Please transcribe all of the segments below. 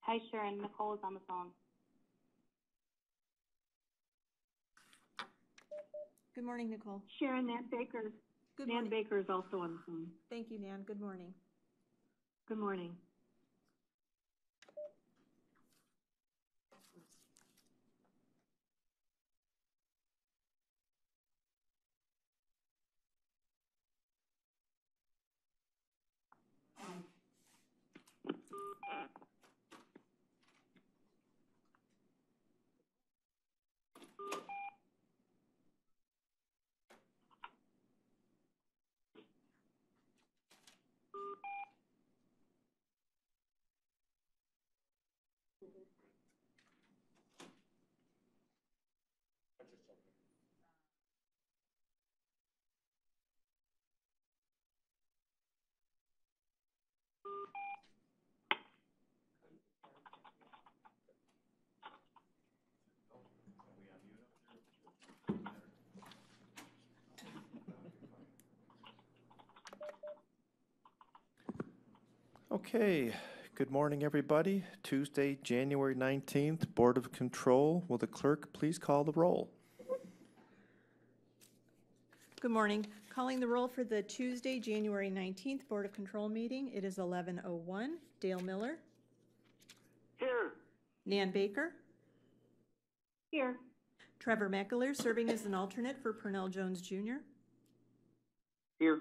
Hi, Sharon. Nicole is on the phone. Good morning, Nicole. Sharon, Nan Baker. Good Nan morning. Baker is also on the phone. Thank you, Nan. Good morning. Good morning. Okay, good morning, everybody. Tuesday, January 19th, Board of Control. Will the clerk please call the roll? Good morning. Calling the roll for the Tuesday, January 19th Board of Control meeting. It is 11:01. Dale Miller. Here. Nan Baker. Here. Trevor McAleer, serving as an alternate for Purnell Jones Jr. Here.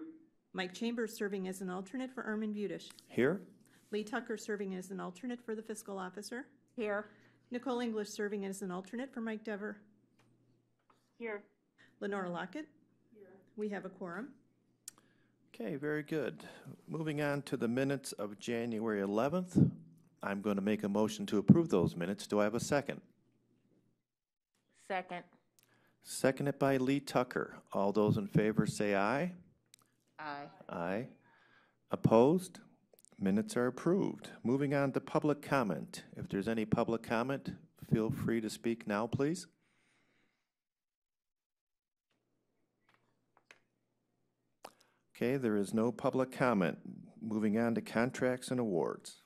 Mike Chambers, serving as an alternate for Ermin Budish. Here. Lee Tucker, serving as an alternate for the fiscal officer. Here. Nicole English, serving as an alternate for Mike Dever. Here. Lenora Lockett. Here. We have a quorum. Okay, very good. Moving on to the minutes of January 11th. I'm going to make a motion to approve those minutes. Do I have a second? Second. Seconded by Lee Tucker. All those in favor say aye. Aye. Aye. Opposed? Minutes are approved. Moving on to public comment. If there's any public comment, feel free to speak now, please. Okay, there is no public comment. Moving on to contracts and awards.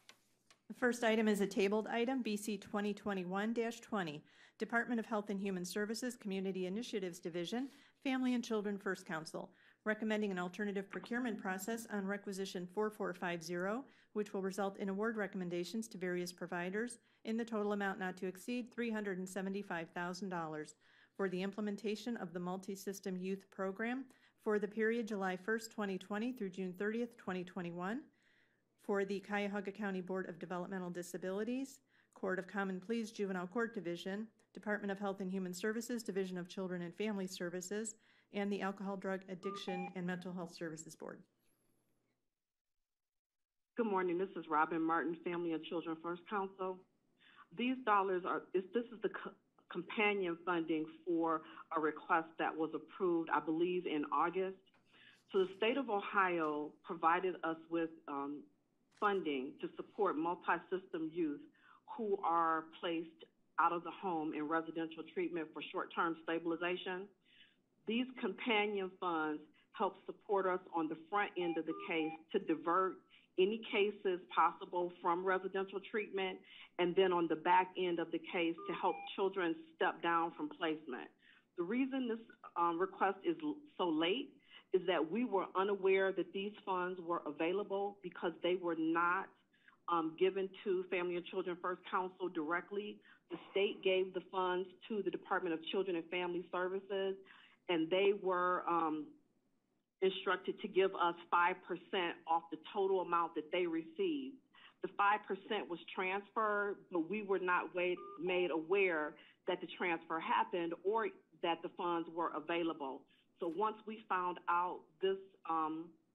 The first item is a tabled item, BC 2021-20, Department of Health and Human Services, Community Initiatives Division, Family and Children First Council, recommending an alternative procurement process on requisition 4450, which will result in award recommendations to various providers in the total amount not to exceed $375,000 for the implementation of the Multi-System Youth Program for the period July 1st, 2020 through June 30th, 2021, for the Cuyahoga County Board of Developmental Disabilities, Court of Common Pleas Juvenile Court Division, Department of Health and Human Services, Division of Children and Family Services, and the Alcohol, Drug, Addiction, and Mental Health Services Board. Good morning. This is Robin Martin, Family and Children First Council. These dollars are, this is the companion funding for a request that was approved, I believe, in August. So the state of Ohio provided us with funding to support multi-system youth who are placed out of the home in residential treatment for short-term stabilization. These companion funds help support us on the front end of the case to divert any cases possible from residential treatment, and then on the back end of the case to help children step down from placement. The reason this request is so late is that we were unaware that these funds were available because they were not given to Family and Children First Council directly. The state gave the funds to the Department of Children and Family Services, and they were instructed to give us 5% off the total amount that they received. The 5% was transferred, but we were not made aware that the transfer happened or that the funds were available. So once we found out, this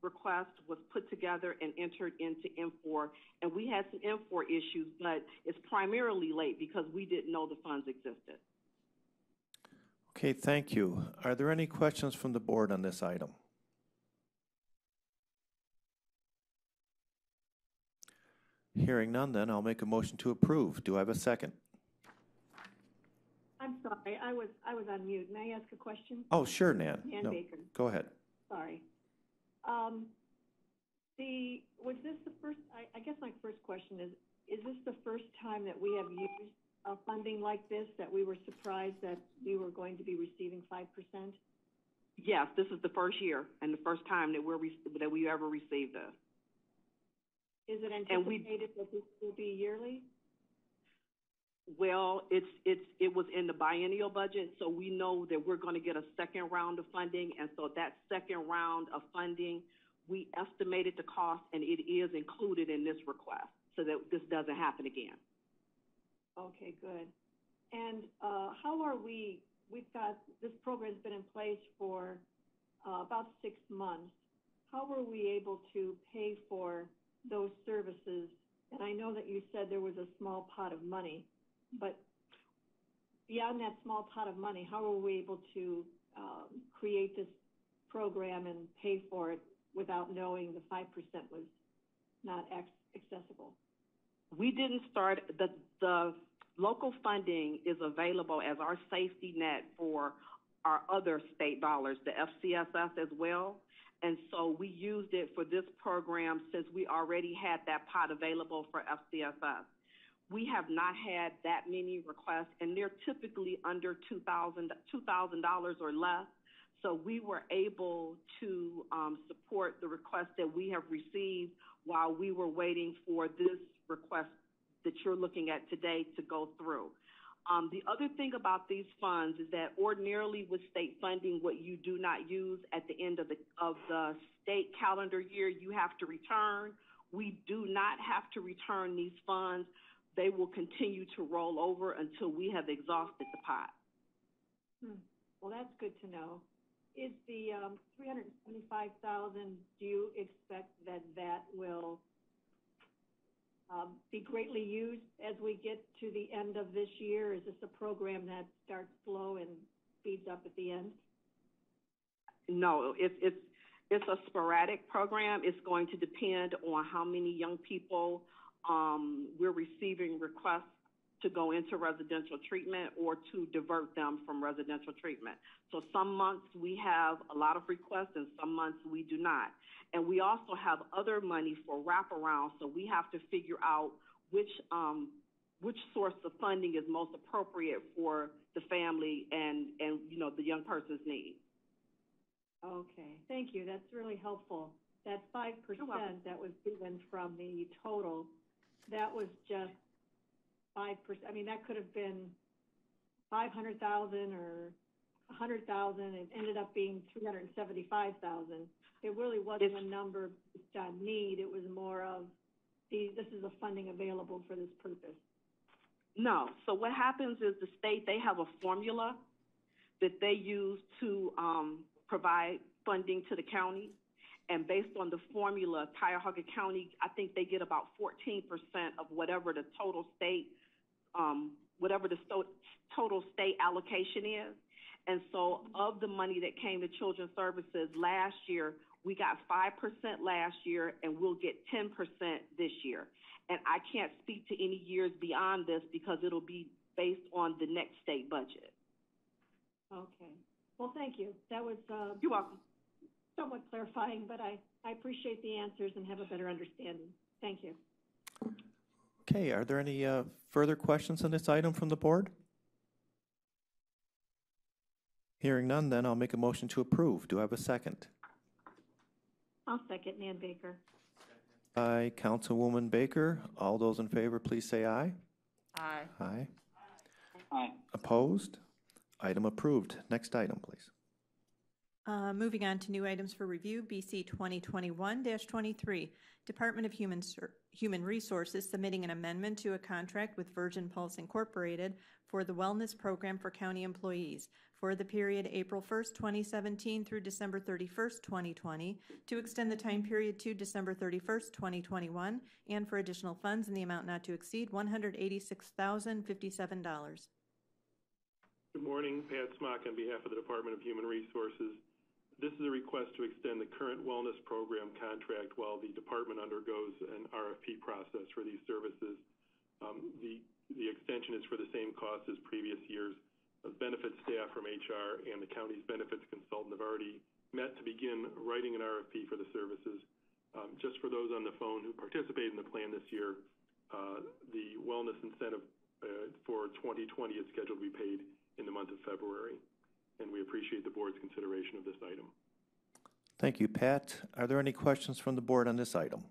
request was put together and entered into M4, and we had some M4 issues, but it's primarily late because we didn't know the funds existed. Okay, thank you. Are there any questions from the board on this item? Hearing none, then I'll make a motion to approve. Do I have a second? I'm sorry, I was on mute. May I ask a question? Oh, sure, Nan. Nan Baker. Go ahead. Sorry. Was this the first, I guess my first question is is this the first time that we have used funding like this, that we were surprised that we were going to be receiving 5%? Yes, this is the first year and the first time that we ever received this. Is it And anticipated that this will be yearly? Well, it was in the biennial budget, so we know that we're going to get a second round of funding, and so that second round of funding, we estimated the cost, and it is included in this request, so that this doesn't happen again. Okay, good. And how are we've got, this program's been in place for about 6 months. How were we able to pay for those services? And I know that you said there was a small pot of money, but beyond that small pot of money, how were we able to create this program and pay for it without knowing the 5% was not accessible? We didn't start, the local funding is available as our safety net for our other state dollars, the FCSS as well. And so we used it for this program since we already had that pot available for FCSS. We have not had that many requests, and they're typically under $2,000 or less. So we were able to support the requests that we have received while we were waiting for this request that you're looking at today to go through. The other thing about these funds is that ordinarily with state funding, what you do not use at the end of the state calendar year, you have to return. We do not have to return these funds. They will continue to roll over until we have exhausted the pot. Well, that's good to know. Is the $375,000, do you expect that will be greatly used as we get to the end of this year? Is this a program that starts slow and speeds up at the end? No, it's a sporadic program. It's going to depend on how many young people we're receiving requests to go into residential treatment or to divert them from residential treatment. So some months we have a lot of requests and some months we do not. And we also have other money for wraparound, so we have to figure out which source of funding is most appropriate for the family and the young person's needs. Okay, thank you. That's really helpful. That 5% that was given from the total, that was just 5%. I mean, that could have been 500,000 or 100,000. It ended up being 375,000. It really wasn't a number based on need. It was more of this is the funding available for this purpose. No. So what happens is the state, they have a formula that they use to provide funding to the county. And based on the formula, Cuyahoga County, I think they get about 14% of whatever the total state allocation is. And so of the money that came to Children's Services last year, we got 5% last year, and we'll get 10% this year. And I can't speak to any years beyond this because it'll be based on the next state budget. Okay. Well, thank you. That was You're welcome. Somewhat clarifying, but I appreciate the answers and have a better understanding. Thank you. Okay, are there any further questions on this item from the board? Hearing none, then I'll make a motion to approve. Do I have a second? I'll second Nan Baker. Aye, Councilwoman Baker. All those in favor, please say aye. Aye. Aye. Aye. Opposed? Item approved. Next item, please. Moving on to new items for review, BC 2021-23, Department of Human Resources submitting an amendment to a contract with Virgin Pulse Incorporated for the Wellness Program for County Employees for the period April 1st, 2017 through December 31st, 2020, to extend the time period to December 31st, 2021, and for additional funds in the amount not to exceed $186,057. Good morning, Pat Smock on behalf of the Department of Human Resources. This is a request to extend the current wellness program contract while the department undergoes an RFP process for these services. The extension is for the same cost as previous years. Benefits staff from HR and the county's benefits consultant have already met to begin writing an RFP for the services. Just for those on the phone who participated in the plan this year, The wellness incentive for 2020 is scheduled to be paid in the month of February, and we appreciate the board's consideration of this item. Thank you, Pat. Are there any questions from the board on this item?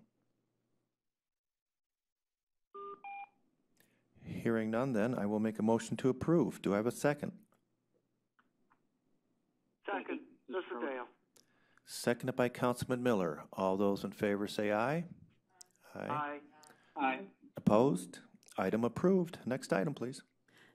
Hearing none, then, I will make a motion to approve. Do I have a second? Second. This is Dale. Seconded by Councilman Miller. All those in favor say aye. Aye. Aye. Opposed? Item approved. Next item, please.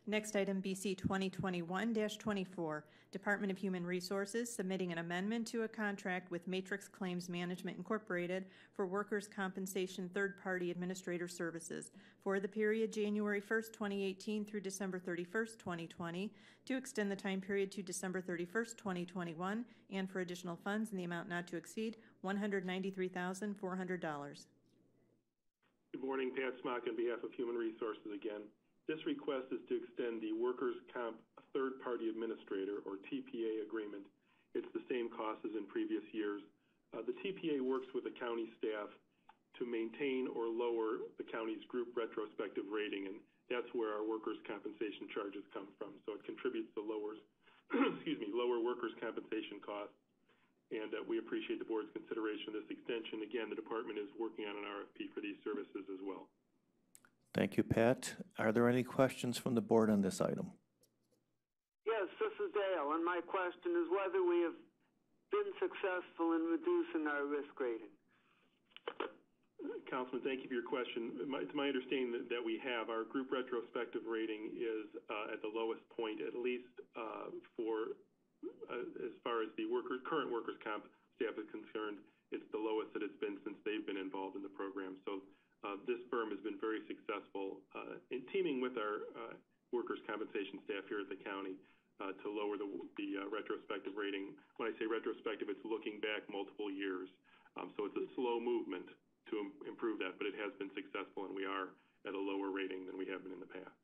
Next item, BC 2021-24, Department of Human Resources submitting an amendment to a contract with Matrix Claims Management Incorporated for workers' compensation third-party administrator services for the period January 1st, 2018 through December 31st, 2020, to extend the time period to December 31st, 2021, and for additional funds in the amount not to exceed $193,400. Good morning, Pat Smock on behalf of Human Resources again. This request is to extend the Workers' Comp Third-Party Administrator, or TPA, agreement. It's the same cost as in previous years. The TPA works with the county staff to maintain or lower the county's group retrospective rating, and that's where our workers' compensation charges come from. So it contributes to lower workers' compensation costs, and we appreciate the board's consideration of this extension. Again, the department is working on an RFP for these services as well. Thank you, Pat. Are there any questions from the board on this item? Yes, this is Dale, and my question is whether we have been successful in reducing our risk rating. Councilman, thank you for your question. It's my understanding that we have. Our group retrospective rating is at the lowest point, at least as far as the current workers' comp staff is concerned. It's the lowest that it's been since they've been involved in the program. So this firm has been very successful in teaming with our workers' compensation staff here at the county to lower the retrospective rating. When I say retrospective, it's looking back multiple years. So it's a slow movement to improve that, but it has been successful, and we are at a lower rating than we have been in the past.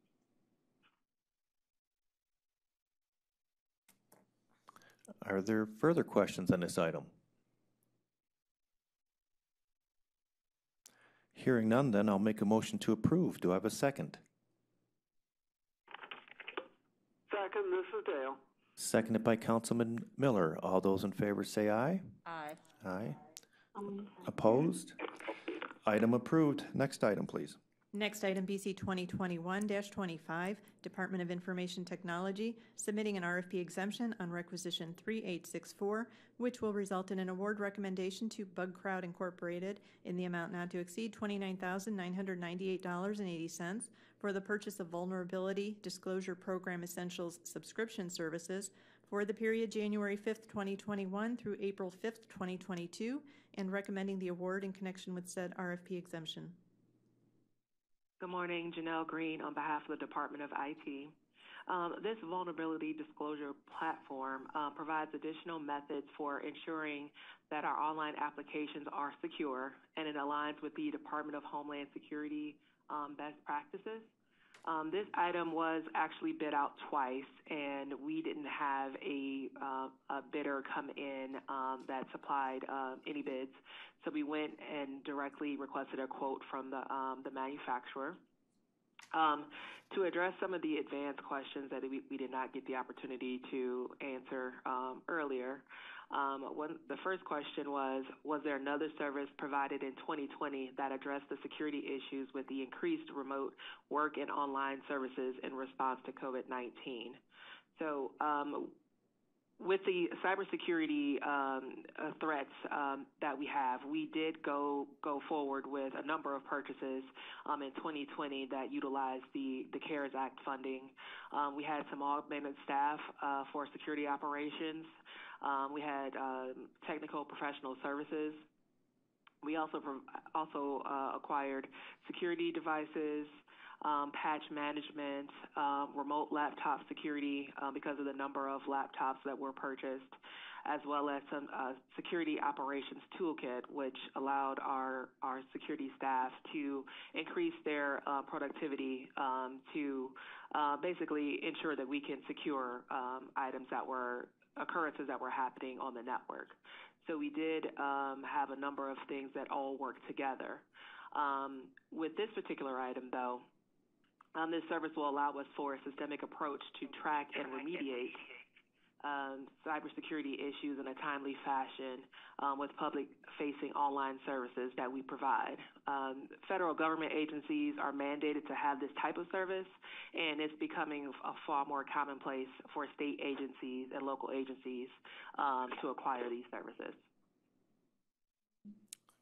Are there further questions on this item? Hearing none, then I'll make a motion to approve. Do I have a second? Second, this is Dale. Seconded by Councilman Miller. All those in favor say aye. Aye. Aye. Opposed? Item approved. Next item, please. Next item, BC 2021-25, Department of Information Technology, submitting an RFP exemption on requisition 3864, which will result in an award recommendation to Bug Crowd Incorporated in the amount not to exceed $29,998.80 for the purchase of Vulnerability Disclosure Program Essentials subscription services for the period January 5th, 2021 through April 5th, 2022, and recommending the award in connection with said RFP exemption. Good morning, Janelle Green on behalf of the Department of IT. This vulnerability disclosure platform provides additional methods for ensuring that our online applications are secure, and it aligns with the Department of Homeland Security best practices. This item was actually bid out twice, and we didn't have a bidder come in that supplied any bids. So we went and directly requested a quote from the manufacturer. To address some of the advanced questions that we did not get the opportunity to answer earlier, the first question was there another service provided in 2020 that addressed the security issues with the increased remote work and online services in response to COVID-19? So with the cybersecurity threats that we have, we did go forward with a number of purchases in 2020 that utilized the CARES Act funding. We had some augmented staff for security operations. We had technical professional services. We also acquired security devices, patch management, remote laptop security because of the number of laptops that were purchased, as well as some security operations toolkit, which allowed our security staff to increase their productivity to basically ensure that we can secure occurrences that were happening on the network. So we did have a number of things that all work together. With this particular item, though, this service will allow us for a systemic approach to track and remediate cybersecurity issues in a timely fashion with public-facing online services that we provide. Federal government agencies are mandated to have this type of service, and it's becoming a far more commonplace for state agencies and local agencies to acquire these services.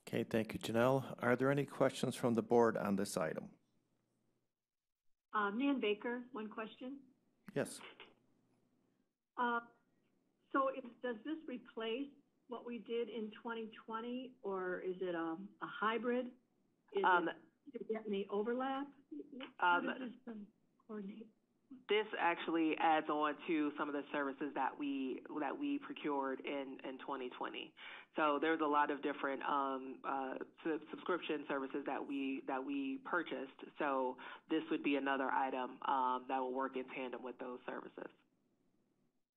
Okay, thank you, Janelle. Are there any questions from the board on this item? Nan Baker, one question. Yes. So does this replace what we did in 2020, or is it a hybrid? Is there any overlap? How does this coordinate? This actually adds on to some of the services that we procured in 2020. So there's a lot of different subscription services that we purchased. So this would be another item that will work in tandem with those services.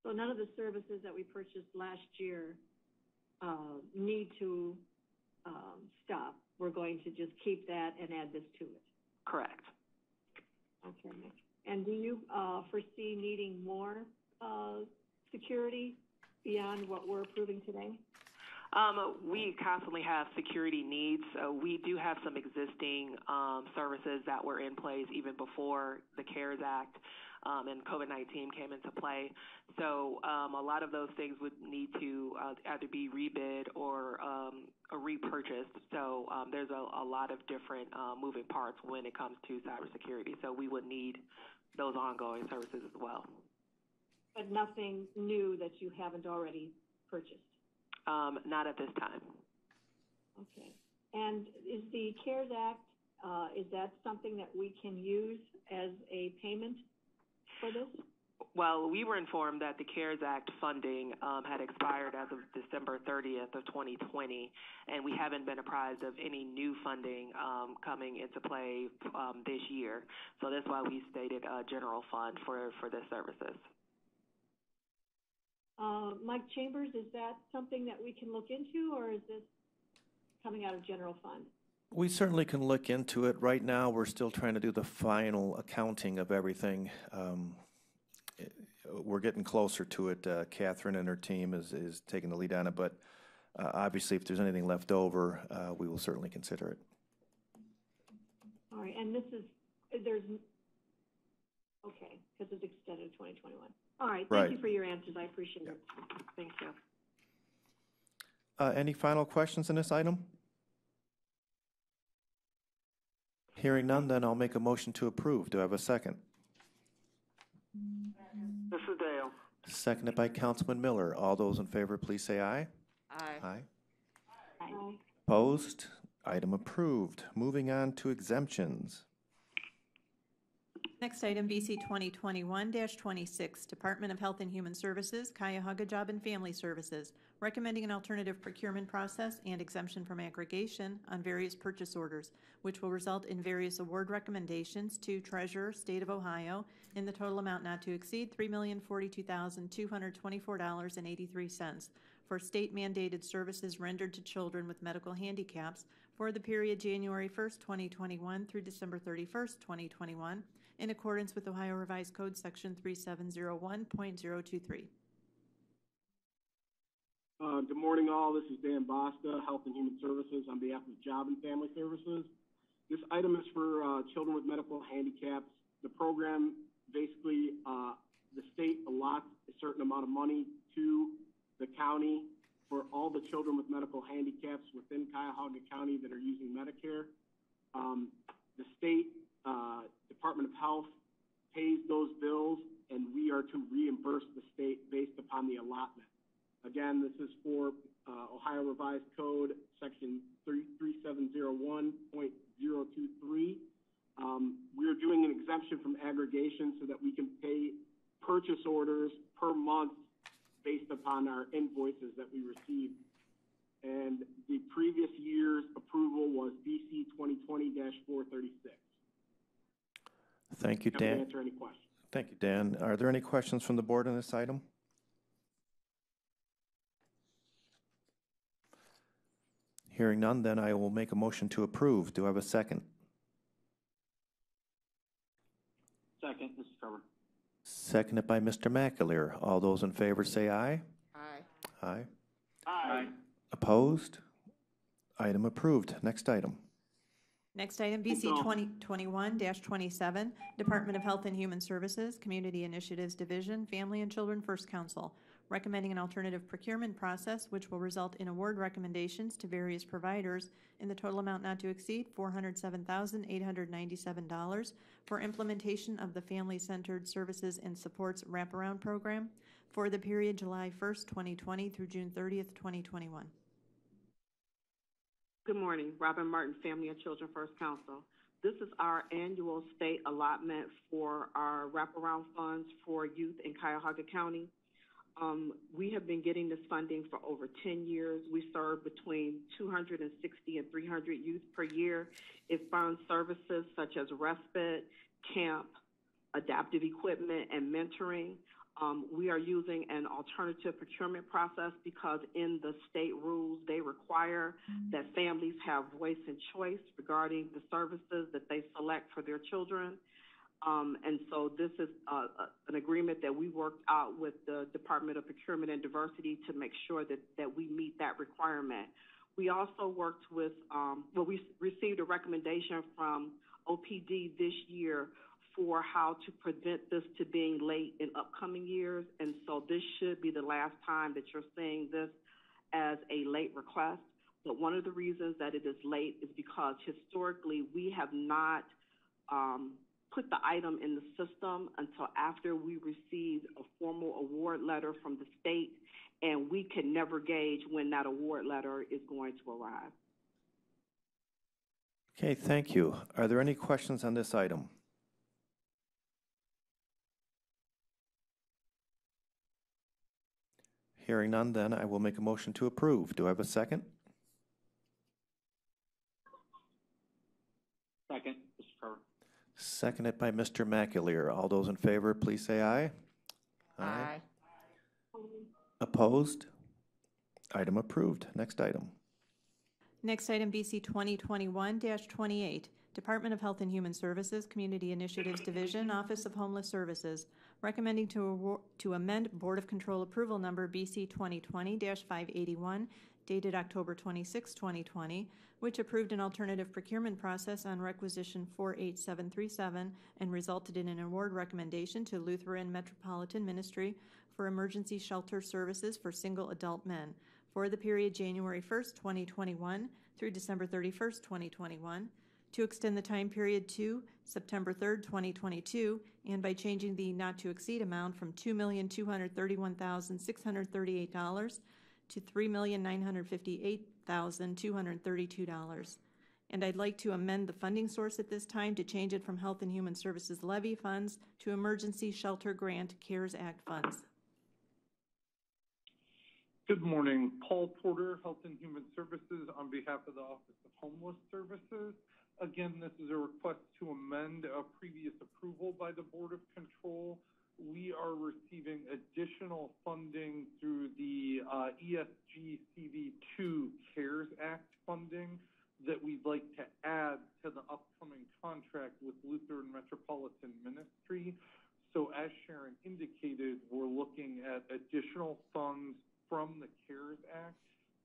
So none of the services that we purchased last year need to stop. We're going to just keep that and add this to it. Correct. Okay. And do you foresee needing more security beyond what we're approving today? We constantly have security needs. We do have some existing services that were in place even before the CARES Act and COVID-19 came into play. So a lot of those things would need to either be rebid or repurchased. So there's a lot of different moving parts when it comes to cybersecurity. So we would need those ongoing services as well. But nothing new that you haven't already purchased? Not at this time. Okay. And is the CARES Act, is that something that we can use as a payment for this? Well, we were informed that the CARES Act funding had expired as of December 30th of 2020, and we haven't been apprised of any new funding coming into play this year. So that's why we stated a general fund for the services. Mike Chambers, is that something that we can look into, or is this coming out of general fund? We certainly can look into it. Right now, we're still trying to do the final accounting of everything. We're getting closer to it. Catherine and her team is taking the lead on it, but obviously if there's anything left over, we will certainly consider it. All right, and okay, because it's extended to 2021. All right, thank you for your answers. I appreciate it. Thank you. Any final questions on this item? Hearing none, then I'll make a motion to approve. Do I have a second? This is Dale. Seconded by Councilman Miller. All those in favor, please say aye. Aye. Aye. Aye. Opposed? Item approved. Moving on to exemptions. Next item, BC 2021-26, Department of Health and Human Services, Cuyahoga Job and Family Services, recommending an alternative procurement process and exemption from aggregation on various purchase orders, which will result in various award recommendations to Treasurer, State of Ohio, in the total amount not to exceed $3,042,224.83 for state-mandated services rendered to children with medical handicaps for the period January 1st, 2021 through December 31st, 2021, in accordance with Ohio Revised Code Section 3701.023. Good morning, all. This is Dan Basta, Health and Human Services, on behalf of Job and Family Services. This item is for children with medical handicaps. The program, basically, the state allots a certain amount of money to the county for all the children with medical handicaps within Cuyahoga County that are using Medicare. The state Department of Health pays those bills, and we are to reimburse the state based upon the allotment. Again, this is for Ohio Revised Code, Section 3701.023. We're doing an exemption from aggregation so that we can pay purchase orders per month based upon our invoices that we received. And the previous year's approval was BC 2020-436. Thank you, Dan. Happy to answer any questions. Thank you, Dan. Are there any questions from the board on this item? Hearing none, then I will make a motion to approve. Do I have a second? Second, Mr. Trevor. Seconded by Mr. McAleer. All those in favor say aye. Aye. Aye. Aye. Opposed? Item approved. Next item. Next item, BC 2021-27, Department of Health and Human Services, Community Initiatives Division, Family and Children First Council, recommending an alternative procurement process which will result in award recommendations to various providers in the total amount not to exceed $407,897 for implementation of the Family-Centered Services and Supports Wraparound Program for the period July 1st, 2020 through June 30th, 2021. Good morning, Robin Martin, Family and Children First Council. This is our annual state allotment for our wraparound funds for youth in Cuyahoga County. We have been getting this funding for over 10 years. We serve between 260 and 300 youth per year. It funds services such as respite, camp, adaptive equipment, and mentoring. We are using an alternative procurement process because in the state rules, they require that families have voice and choice regarding the services that they select for their children. And so this is an agreement that we worked out with the Department of Procurement and Diversity to make sure that we meet that requirement. We also worked with, we received a recommendation from OPD this year for how to prevent this to being late in upcoming years. And so this should be the last time that you're seeing this as a late request. But one of the reasons that it is late is because historically we have not put the item in the system until after we received a formal award letter from the state, and we can never gauge when that award letter is going to arrive. Okay, thank you. Are there any questions on this item? Hearing none, then I will make a motion to approve. Do I have a second? Second, Mr. Trevor. Seconded by Mr. McAleer. All those in favor, please say aye. Aye. Opposed? Item approved. Next item. Next item, BC 2021-28, Department of Health and Human Services, Community Initiatives Division, Office of Homeless Services, recommending to amend Board of Control Approval Number BC 2020-581, dated October 26, 2020, which approved an alternative procurement process on requisition 48737 and resulted in an award recommendation to Lutheran Metropolitan Ministry for emergency shelter services for single adult men for the period January 1st, 2021 through December 31st, 2021, to extend the time period to September 3rd, 2022, and by changing the not-to-exceed amount from $2,231,638 to $3,958,232. And I'd like to amend the funding source at this time to change it from Health and Human Services levy funds to Emergency Shelter Grant CARES Act funds. Good morning. Paul Porter, Health and Human Services, on behalf of the Office of Homeless Services. Again, this is a request to amend a previous approval by the Board of Control. We are receiving additional funding through the ESG CV2 CARES Act funding that we'd like to add to the upcoming contract with Lutheran Metropolitan Ministry. So as Sharon indicated, we're looking at additional funds from the CARES Act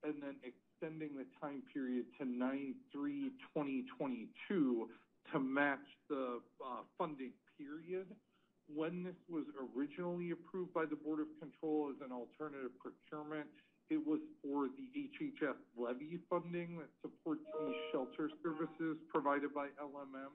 and then extending the time period to 9/3/2022 to match the funding period. When this was originally approved by the Board of Control as an alternative procurement, it was for the HHS levy funding that supports these shelter services provided by LMM.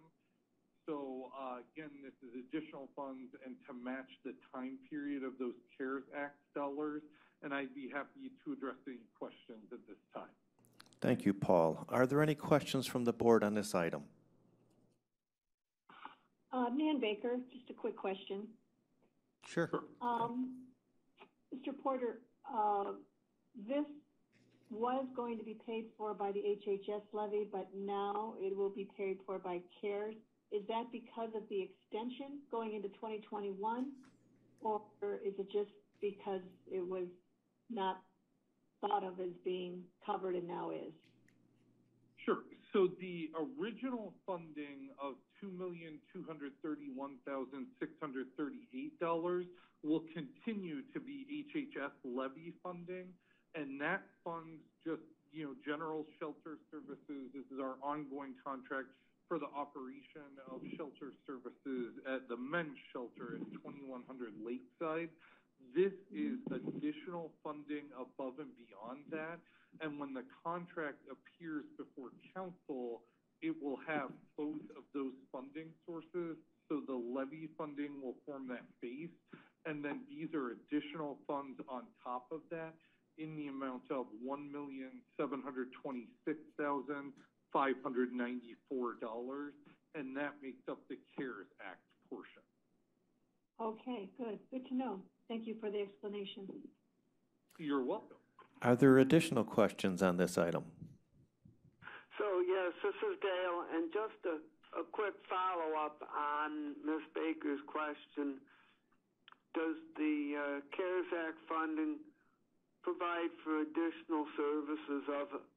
So again, this is additional funds and to match the time period of those CARES Act dollars, and I'd be happy to address any questions at this time. Thank you, Paul. Are there any questions from the board on this item? Nan Baker, just a quick question. Sure. Mr. Porter, this was going to be paid for by the HHS levy, but now it will be paid for by CARES. Is that because of the extension going into 2021, or is it just because it was not thought of as being covered and now is? Sure. So the original funding of $2,231,638 will continue to be HHS levy funding, and that funds just, general shelter services. This is our ongoing contract for the operation of shelter services at the men's shelter at 2100 Lakeside. This is additional funding above and beyond that. And when the contract appears before council, it will have both of those funding sources. So the levy funding will form that base. And then these are additional funds on top of that in the amount of $1,726,594. And that makes up the CARES Act portion. Okay, good. Good to know. Thank you for the explanation. You're welcome. Are there additional questions on this item? So, yes, this is Dale, and just a quick follow-up on Ms. Baker's question. Does the CARES Act funding provide for additional services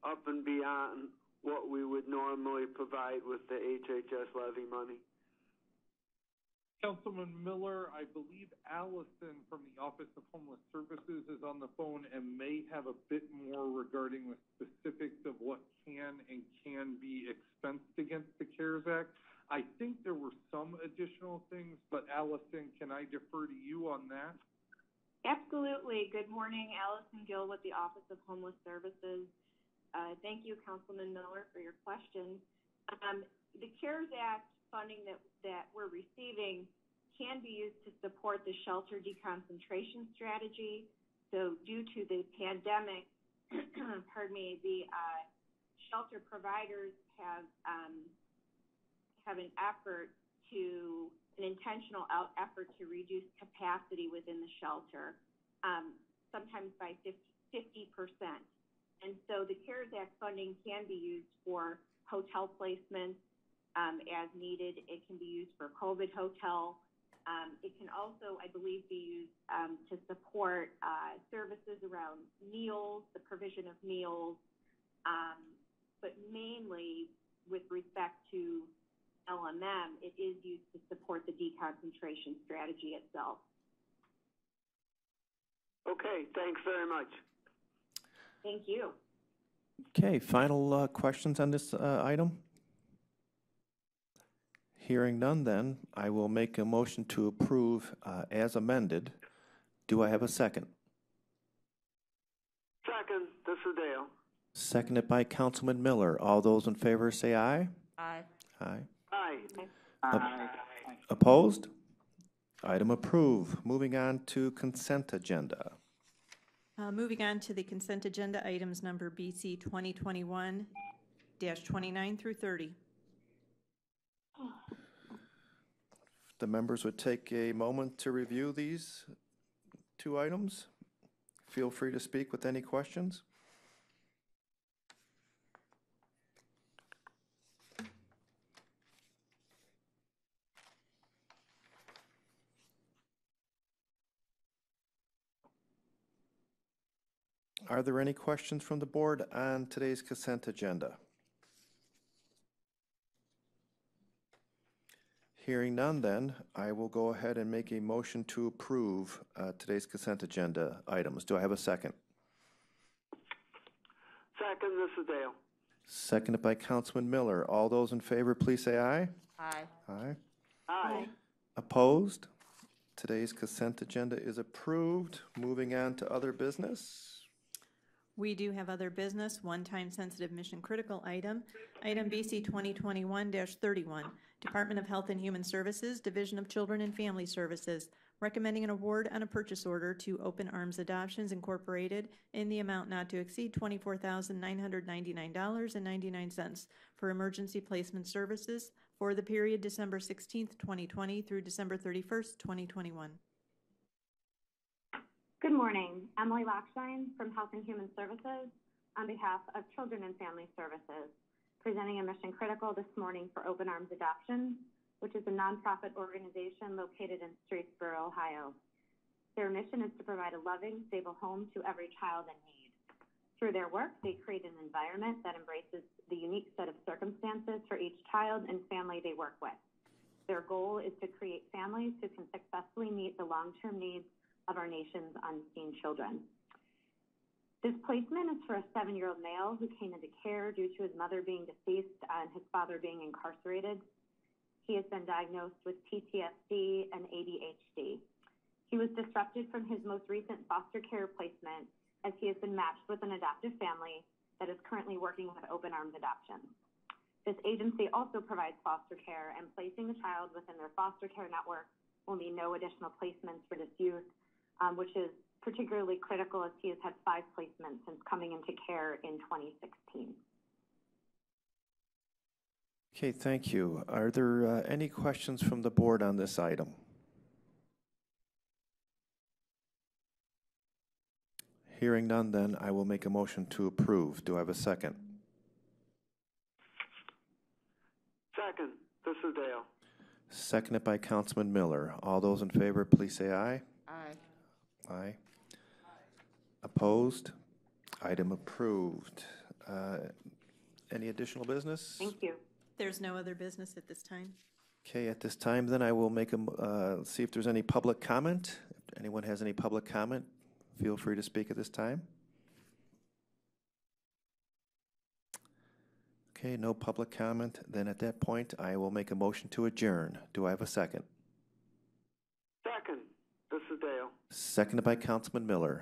up and beyond what we would normally provide with the HHS levy money? Councilman Miller, I believe Allison from the Office of Homeless Services is on the phone and may have a bit more regarding the specifics of what can and can be expensed against the CARES Act. I think there were some additional things, but Allison, can I defer to you on that? Absolutely. Good morning, Allison Gill with the Office of Homeless Services. Thank you, Councilman Miller, for your question. The CARES Act funding that we're receiving can be used to support the shelter deconcentration strategy. So due to the pandemic, pardon me, the shelter providers have an intentional effort to reduce capacity within the shelter, sometimes by 50%. And so the CARES Act funding can be used for hotel placements, as needed. It can be used for COVID hotel. It can also, I believe, be used to support services around meals, the provision of meals, but mainly with respect to LMM, it is used to support the deconcentration strategy itself. Okay, thanks very much. Thank you. Okay, final questions on this item? Hearing none, then, I will make a motion to approve as amended. Do I have a second? Second, this is Dale. Seconded by Councilman Miller. All those in favor say aye. Aye. Aye. Aye. Aye. Opposed? Item approved. Moving on to consent agenda. Moving on to the consent agenda, items number BC 2021-29 through 30. The members would take a moment to review these two items. Feel free to speak with any questions. Are there any questions from the board on today's consent agenda? Hearing none, then, I will go ahead and make a motion to approve today's consent agenda items. Do I have a second? Second, this is Dale. Seconded by Councilman Miller. All those in favor, please say aye. Aye. Aye. Aye. Opposed? Today's consent agenda is approved. Moving on to other business. We do have other business, one-time sensitive mission critical item. Item BC 2021-31, Department of Health and Human Services, Division of Children and Family Services, recommending an award on a purchase order to Open Arms Adoptions Incorporated in the amount not to exceed $24,999.99 for emergency placement services for the period December 16th, 2020 through December 31st, 2021. Good morning. Emily Lockstein from Health and Human Services on behalf of Children and Family Services, presenting a mission critical this morning for Open Arms Adoption, which is a nonprofit organization located in Streetsboro, Ohio. Their mission is to provide a loving, stable home to every child in need. Through their work, they create an environment that embraces the unique set of circumstances for each child and family they work with. Their goal is to create families who can successfully meet the long-term needs of our nation's unseen children. This placement is for a 7-year-old male who came into care due to his mother being deceased and his father being incarcerated. He has been diagnosed with PTSD and ADHD. He was disrupted from his most recent foster care placement as he has been matched with an adoptive family that is currently working with Open Arms Adoption. This agency also provides foster care, and placing the child within their foster care network will mean no additional placements for this youth, which is particularly critical as he has had 5 placements since coming into care in 2016. Okay, thank you. Are there any questions from the board on this item? Hearing none, then I will make a motion to approve. Do I have a second? Second, this is Dale. Seconded by Councilman Miller. All those in favor, please say aye. Aye. Aye. Opposed? Item approved. Any additional business? Thank you. There's no other business at this time. Okay, at this time, then I will make see if there's any public comment. If anyone has any public comment, feel free to speak at this time. Okay, no public comment. Then at that point, I will make a motion to adjourn. Do I have a second? Second, this is Dale. Seconded by Councilman Miller.